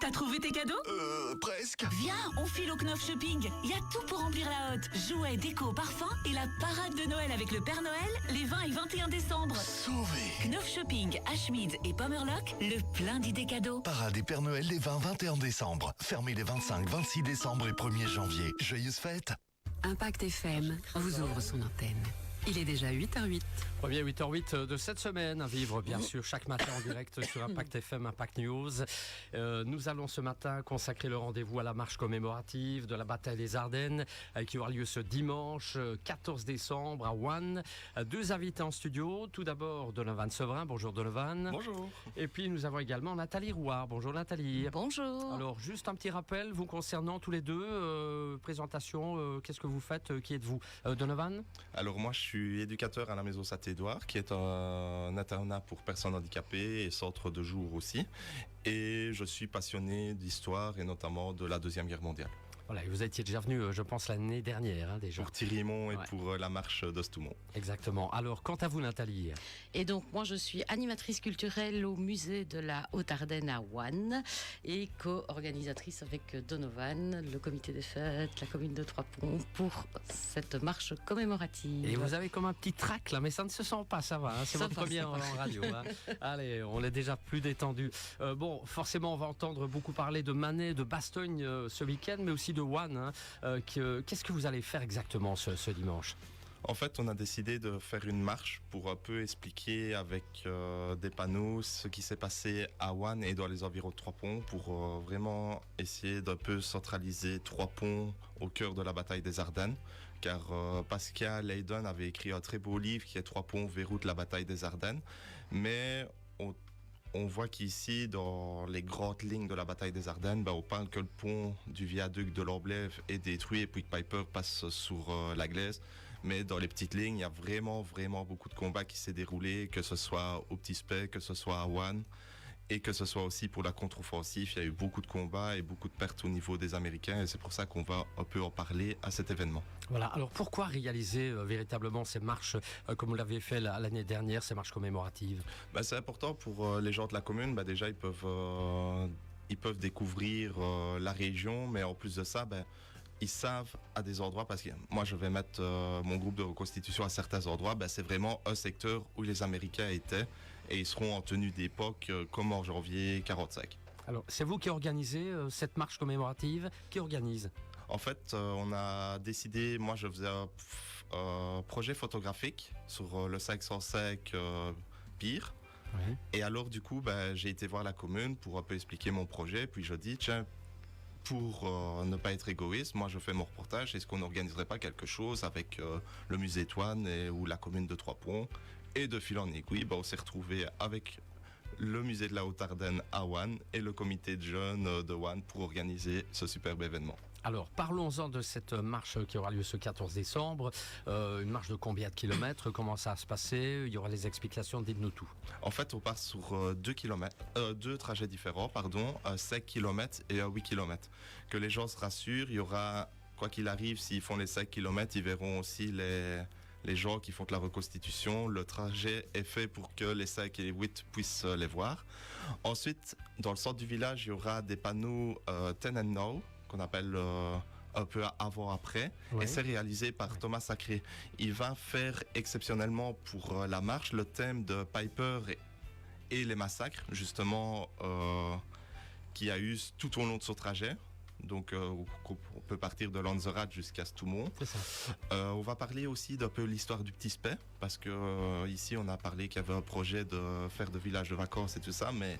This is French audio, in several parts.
T'as trouvé tes cadeaux? Presque. Viens, on file au Knopf Shopping. Il y a tout pour remplir la hotte. Jouets, déco, parfums et la parade de Noël avec le Père Noël les 20 et 21 décembre. Sauvé. Knopf Shopping, Ashmead et Pomerlock, le plein d'idées cadeaux. Parade et Père Noël les 20-21 décembre. Fermé les 25, 26 décembre et 1er janvier. Joyeuses fêtes. Impact FM vous ouvre son antenne. Il est déjà 8h08. Premier 8h08 de cette semaine à vivre bien sûr chaque matin en direct sur Impact FM, Impact News. Nous allons ce matin consacrer le rendez-vous à la marche commémorative de la bataille des Ardennes qui aura lieu ce dimanche 14 décembre à One. Deux invités en studio. Tout d'abord Donovan Sevrin. Bonjour Donovan. Bonjour. Et puis nous avons également Nathalie Rouard. Bonjour Nathalie. Bonjour. Alors juste un petit rappel vous concernant tous les deux. Présentation, qu'est-ce que vous faites? Qui êtes-vous? Donovan? Alors moi je suis éducateur à la Maison Saint-Édouard qui est un internat pour personnes handicapées et centre de jour aussi. Et je suis passionné d'histoire et notamment de la Deuxième Guerre mondiale. Voilà, et vous étiez déjà venu, je pense, l'année dernière, déjà. Pour Thirimont Ouais. et pour la marche d'Ostoumont. Exactement. Alors, quant à vous, Nathalie? Et donc, moi, je suis animatrice culturelle au musée de la Haute-Ardenne à One et co-organisatrice avec Donovan, le comité des fêtes, la commune de Trois-Ponts pour cette marche commémorative. Et vous avez comme un petit trac là, mais ça ne se sent pas, ça va. Hein, c'est Ça votre va, première ça va. en radio. Hein. Allez, on est déjà plus détendu. Bon, forcément, on va entendre beaucoup parler de Manet, de Bastogne ce week-end, mais aussi de One. Hein, qu'est-ce que vous allez faire exactement ce dimanche? En fait, on a décidé de faire une marche pour un peu expliquer avec des panneaux ce qui s'est passé à One et dans les environs de Trois-Ponts pour vraiment essayer d'un peu centraliser Trois-Ponts au cœur de la bataille des Ardennes. Car Pascal Hayden avait écrit un très beau livre qui est Trois-Ponts, verrou de la bataille des Ardennes. Mais on voit qu'ici, dans les grandes lignes de la bataille des Ardennes, on parle que le pont du viaduc de l'Orblève est détruit et puis que Piper passe sur la glaise. Mais dans les petites lignes, il y a vraiment beaucoup de combats qui s'est déroulé, que ce soit au Petit Spey, que ce soit à One, et que ce soit aussi pour la contre-offensive. Il y a eu beaucoup de combats et beaucoup de pertes au niveau des Américains et c'est pour ça qu'on va un peu en parler à cet événement. Voilà, alors pourquoi réaliser véritablement ces marches comme vous l'avez fait l'année dernière, ces marches commémoratives? C'est important pour les gens de la commune. Déjà, ils peuvent découvrir la région, mais en plus de ça, ils savent à des endroits, parce que moi je vais mettre mon groupe de reconstitution à certains endroits, c'est vraiment un secteur où les Américains étaient et ils seront en tenue d'époque comme en janvier 45. Alors, c'est vous qui organisez cette marche commémorative? Qui organise? En fait, on a décidé, moi je faisais un projet photographique sur le 505 Pire. Oui. Et alors du coup, j'ai été voir la commune pour un peu expliquer mon projet, puis je dis, tiens, pour ne pas être égoïste, moi je fais mon reportage, est-ce qu'on n'organiserait pas quelque chose avec le musée Toine ou la commune de Trois-Ponts? Et de fil en aiguille, on s'est retrouvé avec le musée de la Haute-Ardenne à One et le comité de jeunes de One pour organiser ce superbe événement. Alors, parlons-en de cette marche qui aura lieu ce 14 décembre. Une marche de combien de kilomètres? Comment ça va se passer? Il y aura les explications, dites-nous tout. En fait, on part sur deux trajets différents, 5 km et 8 km. Que les gens se rassurent, il y aura, quoi qu'il arrive, s'ils font les 5 km, ils verront aussi les gens qui font de la reconstitution. Le trajet est fait pour que les 5 et les 8 puissent les voir. Ensuite, dans le centre du village, il y aura des panneaux Ten and Now, qu'on appelle un peu avant-après, Ouais. et c'est réalisé par Thomas Sacré. Il va faire exceptionnellement pour la marche le thème de Piper et les massacres, justement, qu'il y a eu tout au long de son trajet. Donc on peut partir de Lanzerat jusqu'à Stoumont. C'est ça. On va parler aussi d'un peu l'histoire du Petit Spey, parce que ici on a parlé qu'il y avait un projet de faire de village de vacances et tout ça, mais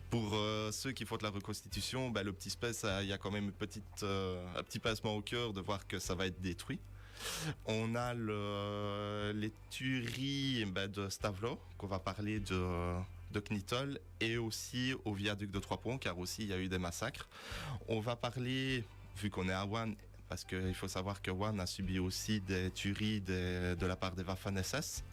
pour ceux qui font de la reconstitution, le Petit Spey, il y a quand même un petit pincement au cœur de voir que ça va être détruit. On a les tueries de Stavelot, qu'on va parler de Knittel, et aussi au viaduc de Trois-Ponts, car aussi il y a eu des massacres. On va parler, vu qu'on est à One, parce qu'il faut savoir que One a subi aussi des tueries de la part des Waffen-SS,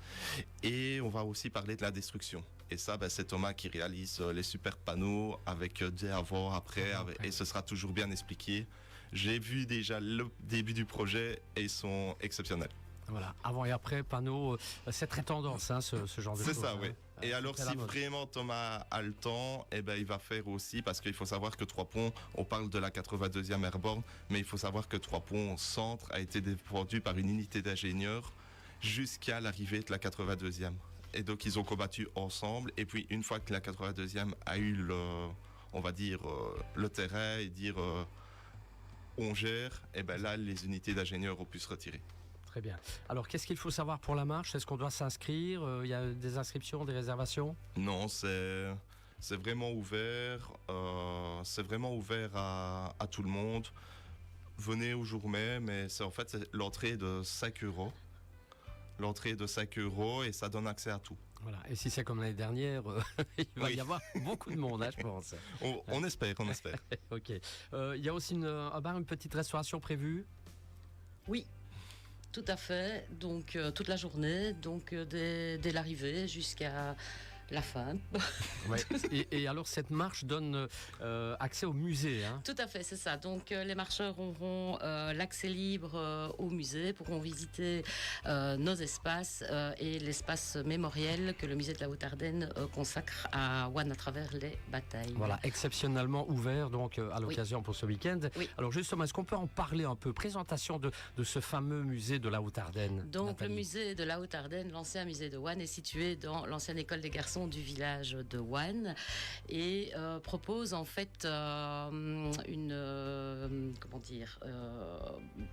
et on va aussi parler de la destruction. Et ça, c'est Thomas qui réalise les super panneaux avec des avant, après, et ce sera toujours bien expliqué. J'ai vu déjà le début du projet et ils sont exceptionnels. Voilà, avant et après, panneaux, c'est très tendance, ce genre de choses. C'est ça, oui. Et alors, c'était la si mode. vraiment Thomas a le temps, eh ben, il va faire aussi, parce qu'il faut savoir que Trois-Ponts, on parle de la 82e Airborne, mais il faut savoir que Trois-Ponts Centre a été défendu par une unité d'ingénieurs jusqu'à l'arrivée de la 82e. Et donc, ils ont combattu ensemble. Et puis, une fois que la 82e a eu on va dire, le terrain et dire on gère, et ben là, les unités d'ingénieurs ont pu se retirer. Très bien. Alors, qu'est-ce qu'il faut savoir pour la marche? Est-ce qu'on doit s'inscrire? Il y a des inscriptions, des réservations? Non, c'est vraiment ouvert. C'est vraiment ouvert à tout le monde. Venez au jour même, mais c'est l'entrée de 5 euros. L'entrée de 5 euros et ça donne accès à tout. Voilà. Et si c'est comme l'année dernière, il va Oui. y avoir beaucoup de monde, hein, je pense. On espère, on espère. Ok. Il y a aussi un bar, une petite restauration prévue. Oui, tout à fait. Donc toute la journée, donc dès l'arrivée jusqu'à la fin. Ouais. Et alors, cette marche donne accès au musée. Hein. Tout à fait, c'est ça. Donc les marcheurs auront l'accès libre au musée, pourront visiter nos espaces et l'espace mémoriel que le musée de la Haute-Ardenne consacre à One à travers les batailles. Voilà, exceptionnellement ouvert donc à l'occasion pour ce week-end. Oui. Alors justement, est-ce qu'on peut en parler un peu? Présentation de ce fameux musée de la Haute-Ardenne. Donc Nathalie. le musée de la Haute-Ardenne, l'ancien musée de One, est situé dans l'ancienne école des garçons du village de One et propose en fait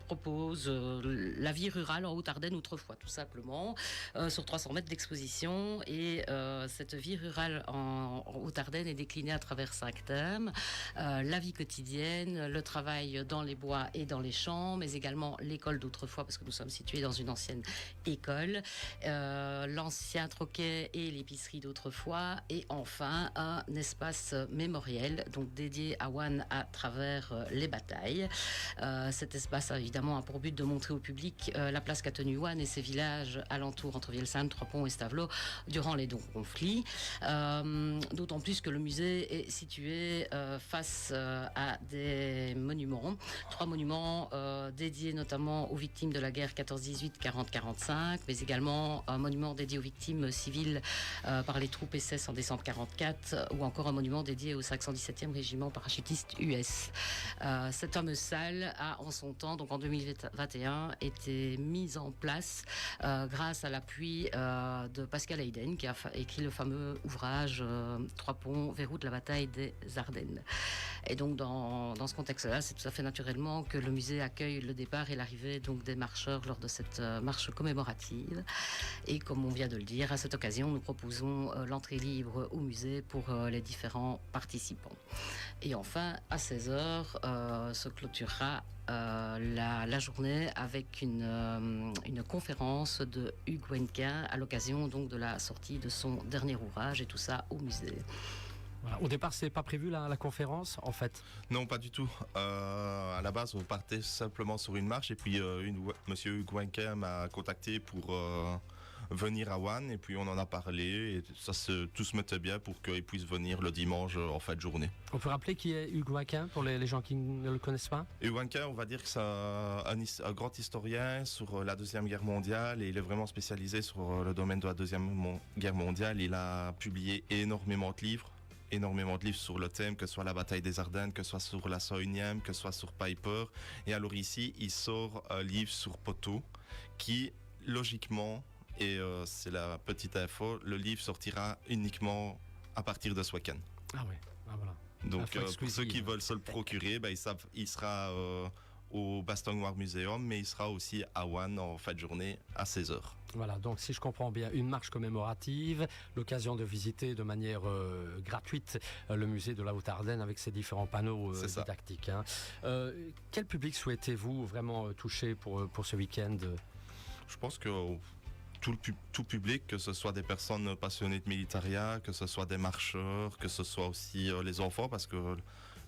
propose la vie rurale en Haute-Ardenne autrefois tout simplement sur 300 mètres d'exposition et cette vie rurale en Haute-Ardenne est déclinée à travers 5 thèmes: la vie quotidienne, le travail dans les bois et dans les champs, mais également l'école d'autrefois parce que nous sommes situés dans une ancienne école, l'ancien troquet et l'épicerie d'autrefois et enfin un espace mémoriel donc dédié à One à travers les batailles. Cet espace a évidemment pour but de montrer au public la place qu'a tenue One et ses villages alentours entre Vielsalm, Trois-Ponts et Stavelot durant les conflits. D'autant plus que le musée est situé face à des monuments, 3 monuments dédiés notamment aux victimes de la guerre 14-18, 40-45, mais également un monument dédié aux victimes civiles par les troupes SS en décembre 44 ou encore un monument dédié au 517e régiment parachutiste US. Cette fameuse salle a en son temps, donc en 2021, été mise en place grâce à l'appui de Pascal Hayden qui a écrit le fameux ouvrage Trois-Ponts, verrou de la bataille des Ardennes. Et donc dans ce contexte-là, c'est tout à fait naturellement que le musée accueille le départ et l'arrivée donc des marcheurs lors de cette marche commémorative. Et comme on vient de le dire, à cette occasion, nous proposons l'entrée libre au musée pour les différents participants. Et enfin, à 16h, se clôturera la journée avec une conférence de Hugues Wenquin à l'occasion donc de la sortie de son dernier ouvrage et tout ça au musée. Voilà. Au départ, c'est pas prévu la conférence, en fait. Non, pas du tout. À la base, on partait simplement sur une marche et puis monsieur Hugues Wenquin m'a contacté pour venir à One et puis on en a parlé et tout se mettait bien pour qu'il puisse venir le dimanche en fin de journée. On peut rappeler qui est Hugues Wenquin pour les gens qui ne le connaissent pas? Hugues Wenquin, on va dire que c'est un grand historien sur la Deuxième Guerre mondiale et il est vraiment spécialisé sur le domaine de la Deuxième Guerre mondiale. Il a publié énormément de livres sur le thème, que ce soit la bataille des Ardennes, que ce soit sur la Saunième, que ce soit sur Piper. Et alors ici, il sort un livre sur Poteau qui, logiquement, et c'est la petite info, le livre sortira uniquement à partir de ce week-end. Ah oui, ah, voilà. Donc Info pour exclusive. ceux qui veulent se le procurer, ils savent, il sera au Baston Noir Museum, mais il sera aussi à One en fin de journée à 16h. Voilà, donc si je comprends bien, une marche commémorative, l'occasion de visiter de manière gratuite le musée de la Haute-Ardenne avec ses différents panneaux didactiques. Hein. Quel public souhaitez-vous vraiment toucher pour ce week-end? Je pense que tout public, que ce soit des personnes passionnées de militaria, que ce soit des marcheurs, que ce soit aussi les enfants, parce que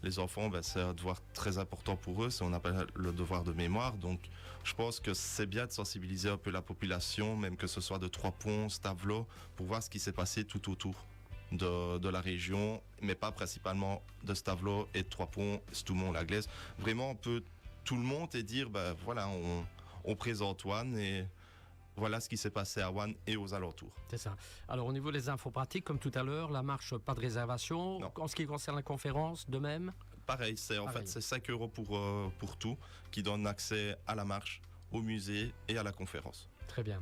les enfants, c'est un devoir très important pour eux, c'est on appelle le devoir de mémoire. Donc je pense que c'est bien de sensibiliser un peu la population, même que ce soit de Trois-Ponts, Stavelot, pour voir ce qui s'est passé tout autour de la région, mais pas principalement de Stavelot et de Trois-Ponts, Stoumont-la-Glaise. Vraiment un peu tout le monde et dire, voilà, on présente One et Voilà ce qui s'est passé à One et aux alentours. C'est ça. Alors au niveau des infos pratiques, comme tout à l'heure, la marche, pas de réservation. Non. En ce qui concerne la conférence, de même. Pareil, c'est 5 euros pour tout, qui donne accès à la marche, au musée et à la conférence. Très bien.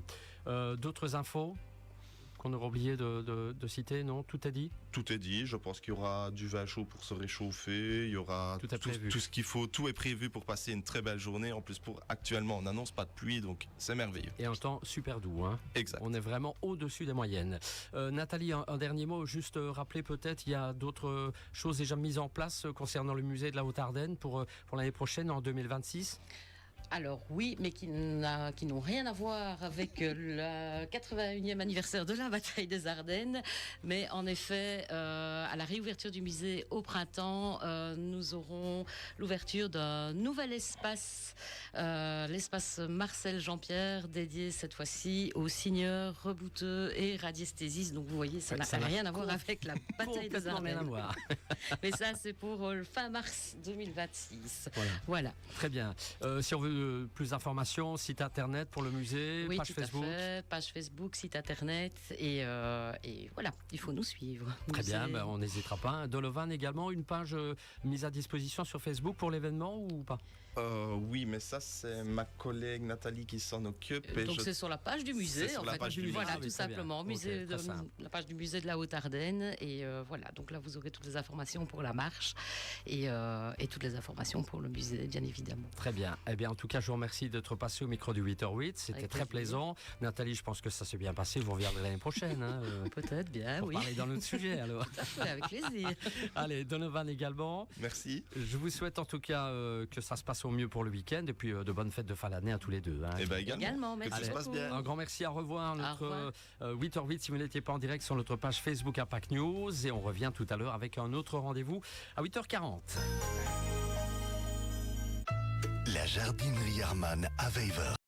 D'autres infos qu'on aurait oublié de citer, non? Tout est dit? Tout est dit, je pense qu'il y aura du vin chaud pour se réchauffer, il y aura Tout est prévu. tout ce qu'il faut, tout est prévu pour passer une très belle journée. En plus, actuellement, on n'annonce pas de pluie, donc c'est merveilleux. Et un temps super doux. Hein. Exact. On est vraiment au-dessus des moyennes. Nathalie, un dernier mot, juste rappeler peut-être, il y a d'autres choses déjà mises en place concernant le musée de la Haute-Ardenne pour l'année prochaine, en 2026? Alors oui, mais qui n'ont rien à voir avec le 81e anniversaire de la bataille des Ardennes. Mais en effet, à la réouverture du musée au printemps, nous aurons l'ouverture d'un nouvel espace, l'espace Marcel Jean-Pierre, dédié cette fois-ci aux signeurs, rebouteux et radiesthésistes. Donc vous voyez, ça n'a rien à voir avec la bataille des Complètement rien à Ardennes. voir. Mais ça, c'est pour le fin mars 2026. Voilà. Voilà. Très bien. Si on veut plus d'informations, site internet pour le musée, Oui, page tout Facebook. à fait. Page Facebook, site internet et voilà, il faut nous suivre. Très bien, Musée. on n'hésitera pas. Dolovan également, une page mise à disposition sur Facebook pour l'événement ou pas? Oui, mais ça, c'est ma collègue Nathalie qui s'en occupe. Et Donc c'est sur la page du musée, C'est sur en la fait. page du musée. Voilà, Ah oui, tout très bien. simplement. Ok, Musée très simple. la page du musée de la Haute-Ardenne. Et voilà, donc là, vous aurez toutes les informations pour la marche et toutes les informations pour le musée, bien évidemment. Très bien. Eh bien, en tout cas, je vous remercie d'être passé au micro du 8h08. C'était Avec très plaisir. plaisant. Nathalie, je pense que ça s'est bien passé. Vous reviendrez l'année prochaine. Hein, Peut-être bien, pour oui. parler d'un autre sujet, alors. Avec plaisir. Allez, Donovan également. Merci. Je vous souhaite en tout cas que ça se passe au mieux pour le week-end et puis de bonnes fêtes de fin d'année à tous les deux. Hein. Et bien également. Également, Que merci tout se passe beaucoup. bien. Un grand merci, au revoir. Notre revoir. 8h08, si vous n'étiez pas en direct sur notre page Facebook Impact News. Et on revient tout à l'heure avec un autre rendez-vous à 8h40. La jardinerie Arman à Wever.